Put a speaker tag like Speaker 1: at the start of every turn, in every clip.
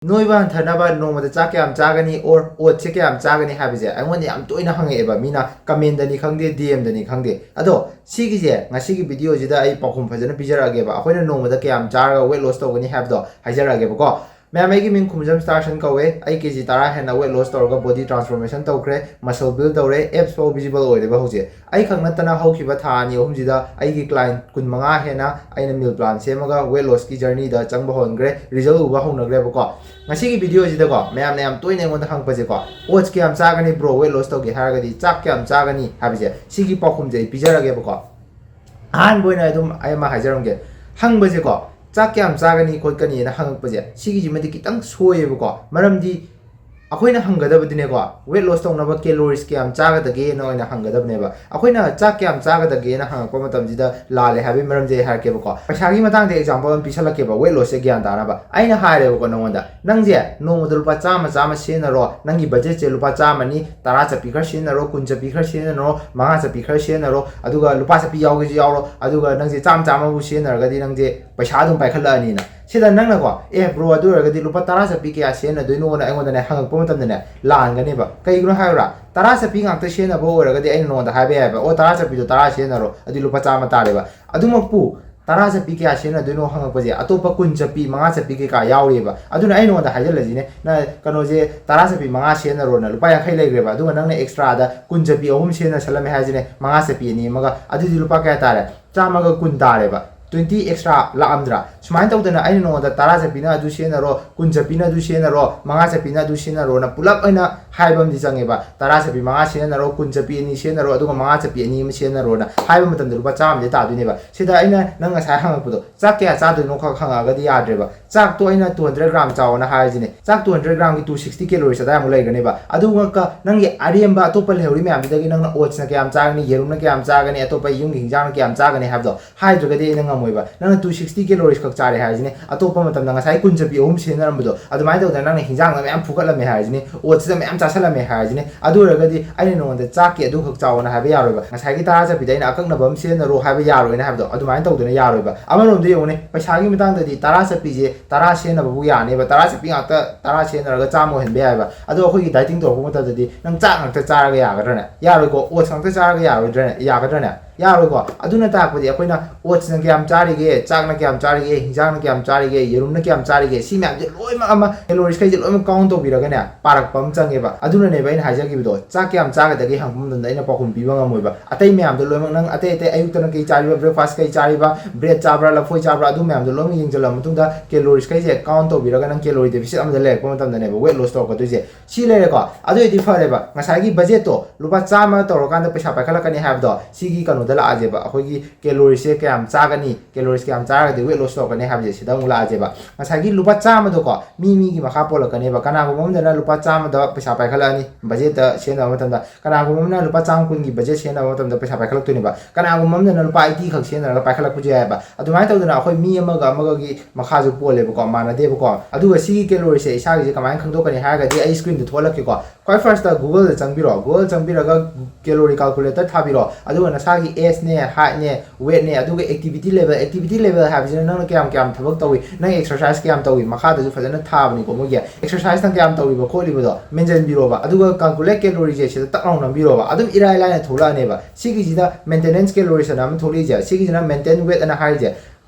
Speaker 1: Noiba hanthanaba nongmada chak kayam chagani or oat se kayam chagani habise aingond yam toina hangeba mina comment dani khangde DM dani khangde ado sigi je ngasi video jida ai pakhum phajana pijarage ba akoina nongmada kayam charaga weight loss tawgani habdo hajarage ba ko ma'am आई मिंग खुमजम स्टार्सन कौवे आई केजी तारा हेना weight loss तौर body transformation तौरे muscle build तौरे एप्स फाउ विजिबल होइबा होजे आई खंगनतना हौखिबा था अनि अहुमजिदा आई की क्लाइंट कुनमंगा हेना आइना मील प्लान सेमगा वेट लॉस की जर्नी दा चंगबा होनग्रे रिजल्ट उबा होनग्रे बको ngasi की वीडियो जिदा को मैम ने हम तोइने मोद हंगपजे को ओट्स के हम चागनी ब्रो वेट लॉस तौगे हारगदी चाक के हम चागनी हाबिजे सिगी पाखुम जे पिजरागे बको आन बोइना एकदम आई मा हाजरंगे हंगबजे को चाक क्या चागनी खोटकनी हंगपजे सिगी खितंग सोएबको मरमदी अखोइना हंगदबदिनेको वेट लॉस तौनब कैलोरीज क्या चागदगे नोइना हंगदबनेबा अखोइना चाक क्या चागदगे ना हंगपो मतमजिदा लाले हाबि मरमजे हारकेबको पैसागी मतंग एग्जांपल अम पिसलकेबा वेट लॉस से ज्ञान तानाबा आइना हारेबको नोंदा नंगजे नोंमद रुपा चामा चामा सेनरो नंगी बजेट से रुपा चामानी 10 चपी खर सेनरो 20 चपी खर सेनरो 5 चपी खर सेनरो अदुगा रुपा चपी यावगे यावरो अदुगा नंगजे चाम चामा बु सेनरगदी नंगजे पैसा दुम पाइखलानिना सिदा नंगनाको ए ब्रो अदुरगदी रुपा 10 चपी क्या सेनदोइनोना अइगोंदने हंगपो मतमदने लांगनेबा कईग्रो हायरा 10 चपी ngakta senabo oragadi aina nonda haibe haiba o 10 chappi do 10 senaro adi lupa chama tareba adumappu 10 chappi kya sena doino hangakpaje atopa 20 chappi 5 chappi ke ka yaureba aduna aina nonda haijalajine na kanoje 10 chappi 5 senaro na lupa 50 legreba aduga nangna extra da 20 chappi 3 sena salame hajine 5 chappi ni maga adi lupa kya tare chama ga 20 tareba 20 extra la amdra sumain tawdana aina nonda 10 chappi na adu senaro 20 chappi na adu senaro 5 chappi na adu senaro na pulap aina haibam di changeba 10 chappi 5 senaro 20 chappi ni senaro aduga 5 chappi ni ma senaro na haibam matam rupa cham de ta duneba sida aina nang asai hangapdo chak kya cha do no kha khanga ga di yadreba chak to aina 200 gram chawana haijine chak 200 gram ki 260 calories da mu laiganeba aduga ka nang ye ariamba atopa lehuri me amdagi nang oats na kyam chagni yerum na kyam chagani atopa yung hingjang na kyam chagani habdo haidrogadi nang moiba nang 260 calories khak chare haijine atopa matam nang asai 20 chappi 3 senaramdo adumai tawda nang hingjang na myam phukatlame haijine oats da myam chasalame haijine aduragadi aina nonda chak ke adu khak chawana habi yaroba ngasai ki 10 chappi daina akak na bam senaro habi yaroina habdo adumai tawduna yaroba amarom de yone paisa gi mitang da di 10 chappi je 10 sena babu yani ba 10 chappi ngakta 10 senaraga chamo henbe haiba adu akhoi gi dieting to ko mata di nang chak ngakta charaga yagadrana yaroi ko oats ngakta charaga yaroidrana yagadrana यारोको अदुना ताकपदि अखोइना oats न क्याम चारिगे चाक न क्याम चारिगे हिंजांग न क्याम चारिगे यरुम न क्याम चारिगे सी म्याम जे लोइमा अमा कैलोरीज खै जे लोइमा काउन्ट तौबिरगने पारक पम चंगेबा अदुना ने बाइन हाइजागिबिदो चाक क्याम चागदगे हंगम दन दैना पखुम पिबा ngमोइबा अतै म्याम दो लोइमा नंग अतै अतै अयुक्तन कै चारिबा ब्रेकफास्ट कै चारिबा ब्रेड चाब्रा लफोइ चाब्रा अदु म्याम दो लोइमा यिंजल मतुंदा कैलोरीज खै जे काउन्ट तौबिरगा नंग कैलोरी डेफिसिट अमदा लेक पम तमदने वेट लॉस तौक दुजे सी लेरेको अदु इदि फरेबा ngसागी बजेट तो लुपा चामा तौरकांदा पैसा पाखलकनी हाबदो सिगी कनोदा लाजेबा अखोगी कैलोरीज से क्या चागनी कैलोरीज क्या चागदी वेट लॉस तौकने हाबजे सिदा उला आजेबा ngसागी लुपा चामा दो को मी की मखा पोलकनेबा कनागो ममदना लुपा चामा द पैसा पाखलानी बजेट सेना मतमदा कनागो ममना लुपा चाम कुन की बजेट सेना मतमदा पैसा पाखलक्तुनिबा कनागो ममदना लुपा 80 खक सेना पाखलक्पुजे हाबा अदुमाय तौदना अखोय मी अमगा अमगा की मखा जो पोलेबा को मानदेबा को अदुगा सिगी कैलोरीज से इसागी जे कमाय खंगदोकनी हागदी आई स्क्रीन दो थोलके को क्वाइ फर्स्ट दा गूगल चंगबिरो गूगल चंगबिरगा कैलोरी कैलकुलेटर थाबिरो अदुगा नसागी एज ने हाइट ने वेट ने अदुगा एक्टिविटी लेवल हाबिजन नंग क्याम क्याम थबक तवी नंग एक्सरसाइज क्याम तवी मखा दजु फजन थाबनी को मोगे एक्सरसाइज नंग क्याम तवी बा खोलिबदो मेंजन बिरोबा अदुगा कैलकुलेट कैलोरी जे से तकनाउ नंबिरोबा अदुम इराय लायना थोलानेबा सिगी जिदा मेंटेनेंस कैलोरीज ना थोली जे सिगी जिना मेंटेन वेट ना हाइजे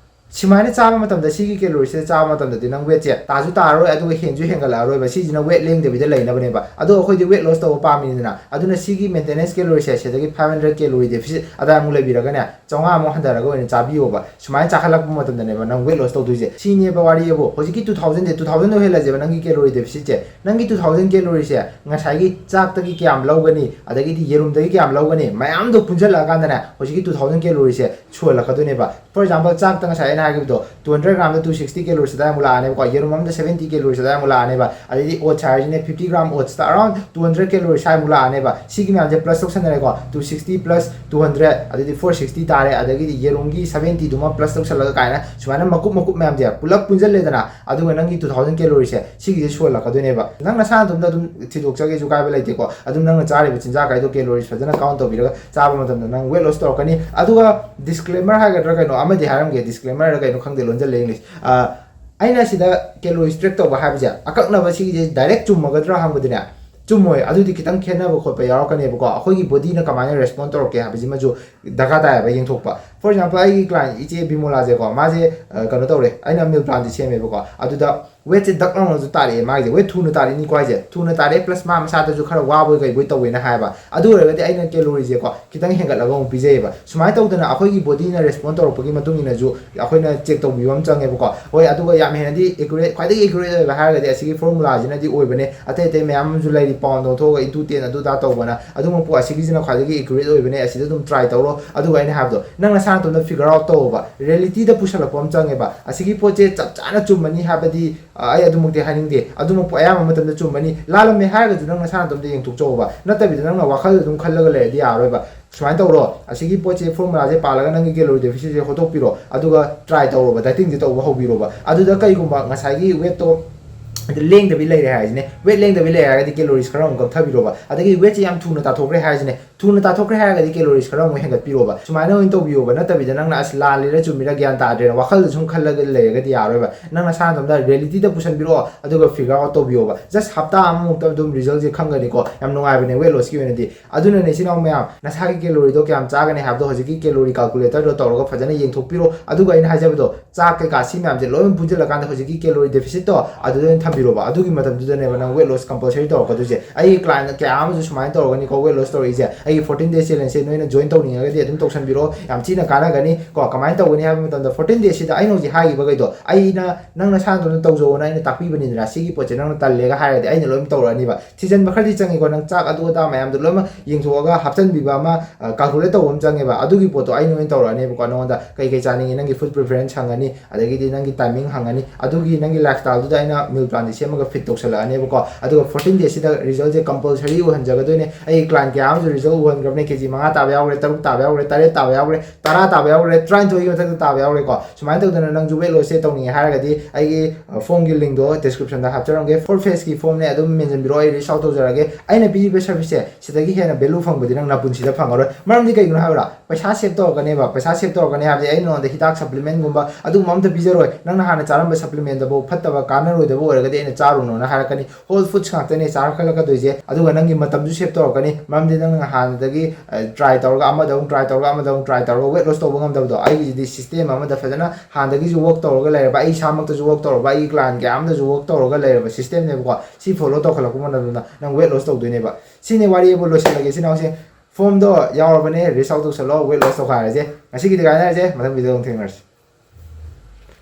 Speaker 1: सिमाने चाबा मतमदा सिगी कैलोरीज से चाबा मतमदा दि नंग वेट जे ताजु तारो अदुगा हेंजु हेंगला रोइबा सिजिना वेट लेंग देबिदा लेनबनेबा अदु अखोय दि वेट लॉस तो पामिना अदुना सिगी मेंटेनेंस कैलोरीज से दगी 500 कैलोरी डेफिसिट अदा मु लेबिरगने चौंगा मु हंदरगा ओइन चाबियोबा सुमाय चाखलक मतमदनेबा नंग वेट लॉस तो दुजे सिनेबा वारियबो होजिकी 2000 दे 2000 दो हेलाजेबा नंगी कैलोरी डेफिसिट जे नंगी 2000 कैलोरी से ngसागी चाक तगी क्याम लौगनी अदगी दि येरुम दगी क्याम लौगनी मयाम दो पुंजल लगांदना होजिकी 2000 कैलोरी से छोलकदुनेबा फॉर एग्जांपल चाक तंग साय नागिबदो 200 ग्राम 260 कैलोरीज दा मुला आने को येरुम हम 70 कैलोरीज दा मुला आने बा अदि ओट चार्ज ने 50 ग्राम ओट्स दा अराउंड 200 कैलोरीज साय मुला आने बा सिगी म्याम जे प्लस टोक्सन रे को 260 प्लस 200 अदि 460 तारे अदि येरुम की 70 दुमा प्लस टोक्सन लगा कायना सुमाना मकुप मकुप म्याम जे पुलप पुंजल लेदना अदु नंगी 2000 कैलोरीज से सिगी जे सोला कदुने बा नंग नसा दुम दा दुम थिदोक जगे जु काबे लाइते को अदु नंग चारे बिचिन जा काइदो कैलोरीज फजना काउंट तो बिरगा चाबा मतम नंग वेट लॉस तो कनी अदुगा डिस्क्लेमर हागद्रा कइनो अमदि हारम गे डिस्क्लेमर रा कइनो खंगदे लोंजल इंग्लिश ꯑꯩꯅ ꯁꯤꯗ ꯀꯦꯂꯣꯔꯤ ꯇ꯭ꯔꯦꯛ ꯇꯧꯕ ꯍꯥꯏꯕꯁꯦ ꯑꯀꯛꯅꯕ ꯁꯤꯒꯤꯁꯦ ꯗꯥꯏꯔꯦꯛ ꯆꯨꯝꯃꯒꯗ꯭ꯔꯥ ꯍꯪꯕꯗꯨꯅꯦ ꯆꯨꯝꯃꯣꯏ ꯑꯗꯨꯗꯤ ꯈꯤꯇꯪ ꯈꯦꯠꯅꯕ ꯈꯣꯠꯄ ꯌꯥꯎꯔꯛꯀꯅꯦꯕꯀꯣ ꯑꯩꯈꯣꯏꯒꯤ ꯕꯣꯗꯤꯅ ꯀꯃꯥꯏꯅ ꯔꯦꯁꯄꯣꯟ ꯇꯧꯔꯛꯀꯦ ꯍꯥꯏꯕꯁꯤꯃꯁꯨ ꯗꯔꯀꯥꯔ ꯇꯥꯏꯌꯦꯕ ꯌꯦꯡꯊꯣꯛꯄ ꯐꯣꯔ ꯑꯦꯛꯖꯥꯝꯄꯜ ꯑꯩꯒꯤ ꯀ꯭ꯂꯥꯏꯟ ꯏꯆꯦ ꯕꯤꯃꯣꯂꯥꯁꯦꯀꯣ ꯃꯥꯁꯦ ꯀꯩꯅꯣ ꯇꯧꯔꯦ ꯑꯩꯅ ꯃꯤꯜ ꯄ꯭ꯂꯥꯟꯁꯦ ꯁꯦꯝꯃꯦꯕꯀꯣ ꯑꯗꯨꯗ ꯋꯦꯠꯁꯦ ꯗꯛ ꯂꯥꯎꯅꯁꯨ ꯇꯥꯔꯛꯑꯦ ꯃꯥꯒꯤꯁꯦ ꯋꯦꯠ ꯊꯨꯅ ꯇꯥꯔꯛꯏꯅꯤꯀꯣ ꯍꯥꯏꯁꯦ ꯊꯨꯅ ꯇꯥꯔꯛꯑꯦ ꯄ꯭ꯂꯁ ꯃꯥ ꯃꯁꯥꯗꯁꯨ ꯈꯔ ꯋꯥꯕꯣꯏ ꯀꯩꯕꯣꯏ ꯇꯧꯋꯦꯅ ꯍꯥꯏꯕ ꯑꯗꯨ ꯑꯣꯏꯔꯒꯗꯤ ꯑꯩꯅ ꯀꯦꯂꯣꯔꯤꯁꯦꯀꯣ ꯈꯤꯇꯪ ꯍꯦꯟꯒꯠꯂꯒ ꯑꯃꯨꯛ ꯄꯤꯖꯩꯌꯦꯕ ꯁꯨꯃꯥꯏꯅ ꯇꯧꯗꯅ ꯑꯩꯈꯣꯏꯒꯤ ꯕꯣꯗꯤꯅ ꯔꯦꯁꯄꯣꯟ ꯇꯧꯔꯛꯄꯒꯤ ꯃꯇꯨꯡ ꯏꯟꯅꯁꯨ ꯑꯩꯈꯣꯏꯅ ꯆꯦꯛ ꯇꯧꯕꯤꯕ ꯑꯃ ꯆꯪꯉꯦꯕꯀꯣ ꯍꯣꯏ ꯑꯗꯨꯒ ꯌꯥꯝ ꯍꯦꯟꯅꯗꯤ ꯑꯦꯀꯨꯔꯦꯠ ꯈ꯭ꯋꯥꯏꯗꯒꯤ ꯑꯦꯀꯨꯔꯦꯠ ꯑꯣꯏꯕ ꯍꯥꯏꯔꯒꯗꯤ ꯑꯁꯤꯒꯤ ꯐꯣꯔꯃꯨꯂꯥꯁꯤꯅꯗꯤ ꯑꯣꯏꯕꯅꯦ ꯑꯇꯩ ꯑꯇꯩ ꯃꯌꯥꯝ ꯑꯃꯁꯨ ꯂꯩꯔꯤ ꯄꯥꯎꯟ ꯂꯧꯊꯣꯛꯑꯒ ꯏꯟꯇꯨ 10 ꯑꯗꯨꯗꯥ ꯇꯧꯕꯅ ꯑꯗꯨꯃꯛꯄꯨ ꯑꯁꯤꯒꯤꯁꯤꯅ ꯈ꯭ꯋꯥꯏꯗꯒꯤ ꯑꯦꯀꯨꯔꯦꯠ ꯑꯣꯏꯕꯅꯦ ꯑꯁꯤꯗ ꯑꯗꯨꯝ ꯇ꯭ꯔꯥꯏ ꯇꯧꯔꯣ ꯑꯗꯨꯒ ꯑꯩꯅ ꯍꯥꯏꯕꯗꯣ ꯅꯪ ꯅꯁꯥ ꯅꯇꯣꯝꯗ ꯐꯤꯒꯔ ꯑꯥꯎꯠ ꯇꯧꯑꯣꯕ ꯔꯤꯌꯦꯂꯤꯇꯤꯗ ꯄꯨꯁꯜꯂꯛꯄ ꯑꯃ ꯆꯪꯉꯦꯕ ꯑꯁꯤꯒꯤ ꯄꯣꯠꯁꯦ ꯆꯞ ꯆꯥꯅ ꯆꯨꯝꯃꯅꯤ ꯍꯥꯏꯕꯗꯤ ꯑꯩ ꯑꯗꯨꯃꯛꯇꯤ ꯍꯥꯏꯅꯤꯡꯗꯦ ꯑꯗꯨꯃꯛꯄꯨ ꯑꯌꯥꯝꯕ ꯃꯇꯝꯗ ꯆꯨꯝꯃꯅꯤ ꯂꯥꯜꯂꯝꯃꯦ ꯍꯥꯏꯔꯒꯁꯨ ꯅꯪ ꯅꯁꯥ ꯅꯇꯣꯝꯗ ꯌꯦꯡꯊꯣꯛꯆꯧꯕ ꯅꯠꯇꯕꯤꯗ ꯅꯪꯅ ꯋꯥꯈꯜ ꯑꯗꯨꯝ ꯈꯜꯂꯒ ꯂꯩꯔꯗꯤ ꯌꯥꯔꯣꯏꯕ ꯁꯨꯃꯥꯏꯅ ꯇꯧꯔꯣ ꯑꯁꯤꯒꯤ ꯄꯣꯠꯁꯦ ꯐꯣꯔꯃꯨꯂꯥꯁꯦ ꯄꯥꯜꯂꯒ ꯅꯪꯒꯤ ꯀꯦꯂꯣꯔꯤ ꯗꯦꯐꯤꯁꯤꯠꯁꯦ ꯍꯣꯠꯇꯣꯛꯄꯤꯔꯣ ꯑꯗꯨꯒ ꯇ꯭ꯔꯥꯏ ꯇꯧꯔꯣꯕ ꯗꯥꯏꯇꯤꯡꯁꯦ ꯇꯧꯕ ꯍꯧꯕꯤꯔꯣꯕ ꯑꯗꯨꯗ ꯀꯩꯒꯨꯝꯕ ꯉꯁꯥꯏꯒꯤ ꯋꯦꯠꯇꯣ ꯂꯦꯡꯗꯕꯤ ꯂꯩꯔꯦ ꯍꯥꯏꯁꯤꯅꯦ ꯋꯦꯠ ꯂꯦꯡꯗꯕꯤ ꯂꯩꯔꯦ ꯍꯥꯏꯔꯒꯗꯤ ꯀꯦꯂꯣꯔꯤꯁ ꯈꯔ ꯑꯃꯨꯛ ꯀꯛꯊꯕꯤꯔꯣꯕ ꯑꯗꯒꯤ ꯋꯦꯠꯁꯦ ꯌꯥꯝ ꯊꯨꯅ ꯇꯥꯊꯣꯛꯈ꯭रे ꯍꯥꯏꯁꯤꯅꯦ ꯊꯨꯅ ꯇꯥꯊꯣꯛꯈ꯭रे ꯍꯥꯏꯔꯒꯗꯤ ꯀꯦꯂꯣꯔꯤꯁ ꯈꯔ ꯑꯃꯨꯛ ꯍꯦꯟꯒꯠꯄꯤꯔꯣꯕ ꯁꯨꯃꯥꯏꯅ ꯑꯣꯏꯅ ꯇꯧꯕꯤꯌꯣꯕ ꯅꯠꯇꯕꯤꯗ ꯅꯪꯅ ꯑꯁ ꯂꯥꯜꯂꯤꯔ ꯆꯨꯝꯃꯤꯔ ꯒ꯭ꯌꯥꯟ ꯇꯥꯗ꯭ꯔꯦꯅ ꯋꯥꯈꯜꯗ ꯁꯨꯝ ꯈꯜꯂꯒ ꯂꯩꯔꯒꯗꯤ ꯌꯥꯔꯣꯏꯕ ꯅꯪ ꯅꯁꯥ ꯅꯇꯣꯝꯗ ꯔꯤꯌꯦꯂꯤꯇꯤꯗ ꯄꯨꯁꯟꯕꯤꯔꯛꯑꯣ ꯑꯗꯨꯒ ꯐꯤꯒꯔ ꯑꯥꯎꯠ ꯇꯧꯕꯤꯌꯣꯕ ꯖꯁ ꯍꯞꯇꯥ ꯑꯃꯃꯨꯛꯇ ꯑꯗꯨꯝ ꯔꯤꯖꯜꯁꯦ ꯈꯪꯒꯅꯤꯀꯣ ꯌꯥꯝ ꯅꯨꯡꯉꯥꯏꯕꯅꯦ ꯋꯦꯠ ꯂꯣꯁꯀꯤ ꯑꯣꯏꯅꯗꯤ ꯑꯗꯨꯅꯅꯦ ꯏꯆꯤꯟ ꯏꯅꯥꯎ ꯃꯌꯥꯝ ꯅꯁꯥꯒꯤ ꯀꯦꯂꯣꯔꯤꯗꯣ ꯀꯌꯥꯝ ꯆꯥꯒꯅꯤ ꯍꯥꯏꯕꯗꯣ ꯍꯧꯖꯤꯛꯀꯤ ꯀꯦꯂꯣꯔꯤ ꯀꯥꯜꯀꯨꯂꯦꯇꯔꯗꯣ ꯇꯧꯔꯒ ꯐꯖꯅ ꯌꯦꯡꯊꯣꯛꯄꯤꯔꯣ ꯑꯗꯨꯒ ꯑꯩꯅ ꯍꯥꯏꯖꯕꯗꯣ ꯆꯥꯛ ꯀꯩꯀꯥ ꯁꯤ ꯃꯌꯥꯝꯁꯦ ꯂꯣꯏꯅ ꯄꯨꯟꯁꯤꯜꯂꯀꯥꯟꯗ ꯍꯧꯖꯤꯛꯀꯤ ꯀꯦꯂꯣꯔꯤ ꯗꯦꯐꯤꯁꯤꯠꯇꯣ ꯑꯗꯨꯗ ꯑꯣꯏꯅ ꯊꯝꯕꯤꯔꯣꯕ ꯑꯗꯨꯒꯤ ꯃꯇꯝꯗꯨꯗꯅꯦꯕ ꯅꯪ ꯋꯦꯠ ꯂꯣꯁ ꯀꯝꯄꯜꯁꯔꯤ ꯇꯧꯔꯛꯀꯗꯣꯏꯁꯦ ꯑꯩꯒꯤ ꯀ꯭ꯂꯥꯏꯟ ꯀꯌꯥ ꯑꯃꯁꯨ ꯁꯨꯃꯥꯏꯅ ꯇꯧꯔꯒꯅꯤꯀꯣ ꯋꯦꯠ ꯂꯣꯁ ꯇꯧꯔꯛꯏꯁꯦ ꯑꯩꯒꯤ 14 days ꯆꯦꯂꯦꯟꯖꯁꯦ ꯅꯣꯏꯅ ꯖꯣꯏꯟ ꯇꯧꯅꯤꯡꯉꯒꯗꯤ ꯑꯗꯨꯝ ꯇꯧꯁꯟꯕꯤꯔꯣ ꯌꯥꯝ ꯊꯤꯅ ꯀꯥꯟꯅꯒꯅꯤ ꯀꯣ ꯀꯃꯥꯏꯅ ꯇꯧꯒꯅꯤ ꯍꯥꯏꯕ ꯃꯇꯝꯗ 14 daysꯁꯤꯗ ꯑꯩꯅ ꯍꯧꯖꯤꯛ ꯍꯥꯏꯈꯤꯕꯈꯩꯗꯣ ꯑꯩꯅ ꯅꯪ ꯅꯁꯥꯅꯇꯣꯝꯗ ꯇꯧꯖꯧꯅ ꯑꯩꯅ ꯇꯥꯛꯄꯤꯕꯅꯤꯗꯅ ꯁꯤꯒꯤ ꯄꯣꯠꯁꯦ ꯅꯪꯅ ꯇꯜꯂꯦꯒ ꯍꯥꯏꯔꯗꯤ ꯑꯩꯅ ꯂꯣꯏꯅ ꯇꯧꯔꯛꯑꯅꯤꯕ ꯊꯤꯖꯤꯟꯕ ꯈꯔꯗꯤ ꯆꯪꯉꯤꯀꯣ ꯅꯪ ꯆꯥꯛ ꯑꯗꯨ ꯑꯗꯥ ꯃꯌꯥꯝꯗꯣ ꯂꯣꯏꯅꯃꯛ ꯌꯦꯡꯊꯣꯛꯑꯒ ꯍꯥꯞꯆꯤꯟꯕꯤꯕ ꯑꯃ ꯀꯥꯜꯀꯨꯂꯦꯠ ꯇꯧꯕ ꯑꯃ ꯆꯪꯉꯦꯕ ꯑꯗꯨꯒꯤ ꯄꯣꯠꯇꯣ ꯑꯩꯅ ꯑꯣꯏꯅ ꯇꯧꯔꯛꯑꯅꯦꯕꯀꯣ ꯅꯉꯣꯟꯗ ꯀꯩ ꯆꯥꯅꯤꯡꯉꯤ ꯅꯪꯒꯤ ꯐꯨꯗ ꯄ꯭ꯔꯤꯐꯔꯦꯟꯁ ꯍꯪꯉꯅꯤ ꯑꯗꯒꯤꯗꯤ ꯅꯪꯒꯤ ꯇꯥꯏꯃꯤꯡ ꯍꯪꯉꯅꯤ ꯑꯗꯨꯒꯤ ꯅꯪꯒꯤ ꯂꯥꯏꯐꯁ꯭ꯇꯥꯏꯜꯗꯨꯗ ꯑꯩꯅ ꯃꯤꯜ ꯄ꯭ꯂꯥꯟꯁꯦ ꯁꯦꯝꯃꯒ ꯐꯤꯠ ꯇꯧꯁꯜꯂꯛꯑꯅꯦꯕꯀꯣ ꯑꯗꯨꯒ 14 daysꯁꯤꯗ ꯔꯤꯖꯜꯁꯦ ꯀꯝꯄꯜꯁꯔꯤ ꯑꯣꯏꯍꯟꯖꯒꯗꯣꯏꯅꯦ ꯑꯩꯒꯤ ꯀ꯭ꯂꯥꯏꯟ ꯀꯌꯥ ꯑꯃꯁꯨ ꯔꯤꯖꯜ ꯎꯍꯟꯈ꯭ꯔꯕꯅꯦ ꯀꯦꯖꯤ 5 ꯇꯥꯕ ꯌꯥꯎꯈ꯭रे 6 ꯇꯥꯕ ꯌꯥꯎꯈ꯭रे 7 ꯇꯥꯕ ꯌꯥꯎꯈ꯭रे 10 ꯇꯥꯕ ꯌꯥꯎꯈ꯭रे 23ꯒꯤ ꯃꯊꯛꯇ ꯇꯥꯕ ꯌꯥꯎꯈ꯭रेꯀꯣ ꯁꯨꯃꯥꯏꯅ ꯇꯧꯗꯅ ꯅꯪꯁꯨ ꯋꯦꯠ ꯂꯣꯁꯁꯦ ꯇꯧꯅꯤꯡꯉꯦ ꯍꯥꯏꯔꯒꯗꯤ ꯑꯩꯒꯤ ꯐꯣꯝꯒꯤ ꯂꯤꯡꯗꯣ ꯗꯤꯁꯀ꯭ꯔꯤꯞꯁꯟꯗ ꯍꯥꯞꯆꯔꯝꯒꯦ ꯐꯣꯔ ꯐꯦꯁꯀꯤ ꯐꯣꯝꯅꯦ ꯑꯗꯨꯝ ꯃꯦꯟꯁꯤꯟꯕꯤꯔꯛꯑꯣ ꯑꯩ ꯔꯤꯁ ꯑꯥꯎꯠ ꯇꯧꯖꯔꯒꯦ ꯑꯩꯅ ꯄꯤꯔꯤꯕ ꯁꯔꯚꯤꯁꯁꯦ ꯁꯤꯗꯒꯤ ꯍꯦꯟꯅ ꯚꯦꯂꯨ ꯐꯪꯕꯗꯤ ꯅꯪ ꯅꯄꯨꯟꯁꯤꯗ ꯐꯪꯉꯔꯣꯏ ꯃꯔꯝꯗꯤ ꯀꯩꯒꯤꯅꯣ ꯍꯥꯏꯕꯗ ꯄꯩꯁꯥ ꯁꯦꯞ ꯇꯧꯔꯛꯀꯅꯦꯕ ꯄꯩꯁꯥ ꯁꯦꯞ ꯇꯧꯔꯛꯀꯅꯤ ꯍꯥꯏꯕꯗꯤ ꯑꯩ ꯅꯉꯣꯟꯗ ꯍꯤꯗꯥꯛ ꯁꯄ꯭ꯂꯤꯃꯦꯟꯒꯨꯝꯕ ꯑꯗꯨꯒꯨꯝꯕ ꯑꯝꯇ ꯄꯤꯖꯔꯣꯏ ꯅꯪꯅ ꯍꯥꯟꯅ ꯆꯥꯔꯝꯕ ꯁꯄ꯭ꯂꯤꯃꯦꯟꯗꯐꯥꯎ ꯐꯠꯇꯕ ꯀꯥꯟꯅꯔꯣꯏꯗꯕ ꯑꯣꯏꯔꯒꯗꯤ ꯑꯩꯅ ꯆꯥꯔꯨꯅꯣꯅ ꯍꯥꯏꯔꯛꯀꯅꯤ ꯍꯣꯜ ꯐꯨꯗꯁ ꯉꯥꯛꯇꯅꯦ ꯆꯥꯔꯛꯍꯜꯂꯛꯀꯗꯣꯏꯁꯦ ꯑꯗꯨꯒ ꯅꯪꯒꯤ ꯃꯇꯝꯁꯨ ꯁꯦꯞ ꯇꯧꯔꯛꯀꯅꯤ ꯃꯔꯝꯗꯤ ꯅꯪꯅ ꯍꯥꯟꯅꯗꯒꯤ ꯇ꯭ꯔꯥꯏ ꯇꯧꯔꯒ ꯑꯃꯗ ꯑꯃꯨꯛ ꯇ꯭ꯔꯥꯏ ꯇꯧꯔꯒ ꯑꯃꯗ ꯑꯃꯨꯛ ꯇ꯭ꯔꯥꯏ ꯇꯧꯔꯒ ꯋꯦꯠ ꯂꯣꯁ ꯇꯧꯕ ꯉꯝꯗꯕꯗꯣ ꯑꯩꯒꯤꯁꯤꯗꯤ ꯁꯤꯁꯇꯦꯝ ꯑꯃꯗ ꯐꯖꯅ ꯍꯥꯟꯅꯗꯒꯤꯁꯨ ꯋꯛ ꯇꯧꯔꯒ ꯂꯩꯔꯕ ꯑꯩ ꯏꯁꯥꯃꯛꯇꯁꯨ ꯋꯛ ꯇꯧꯔꯕ ꯑꯩꯒꯤ ꯀ꯭ꯂꯥꯏꯟ ꯀꯌꯥ ꯑꯃꯗꯁꯨ ꯋꯛ ꯇꯧꯔꯒ ꯂꯩꯔꯕ ꯁꯤꯁꯇꯦꯝꯅꯦꯕꯀꯣ ꯁꯤ ꯐꯣꯂꯣ ꯇꯧꯈꯠꯂꯛꯄ ꯃꯇꯝꯗ ꯅꯪ ꯋꯦꯠ ꯂꯣꯁ ꯇꯧꯗꯣꯏꯅꯦꯕ ꯁꯤꯅꯤ ꯋꯥꯔꯤ ꯑꯃ ꯂꯣꯏꯁꯤꯜꯂꯒꯦ ꯁꯤꯅꯥꯎꯁꯦ ꯐꯣꯝꯗꯣ ꯌꯥꯎꯔꯕꯅꯦ ꯔꯤꯁ ꯑꯥꯎꯠ ꯇꯧꯁꯜꯂꯣ ꯋꯦꯠ ꯂꯣꯁ ꯇꯧꯈꯥꯏꯔꯁꯦ ꯉꯁꯤꯒꯤꯗꯤ ꯀꯥꯏꯅꯔꯁꯦ ꯃꯊꯪ ꯚꯤꯗꯤꯑꯣ ꯑꯃꯨꯛ ꯊꯦꯡꯅꯔꯁꯤ